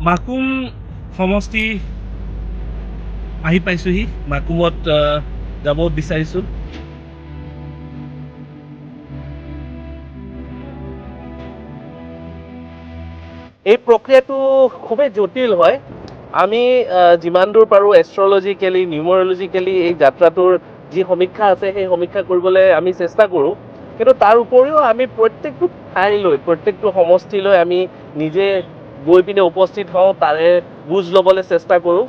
মাকুম সমষ্টি আহি পাইছোহি মাকুমত যাব বিচাৰিছোঁ এই প্ৰক্ৰিয়াটো খুবেই জটিল হয় আমি যিমান দূৰ পাৰোঁ এষ্ট্ৰলজিকেলি নিউমৰলজিকেলি এই যাত্ৰাটোৰ যি সমীক্ষা আছে সেই সমীক্ষা কৰিবলৈ আমি চেষ্টা কৰোঁ কিন্তু তাৰ উপৰিও আমি প্ৰত্যেকটো ঠাইলৈ প্ৰত্যেকটো সমষ্টিলৈ আমি নিজে গৈ পিনে উপস্থিত হওঁ তাৰে বুজ ল'বলৈ চেষ্টা কৰোঁ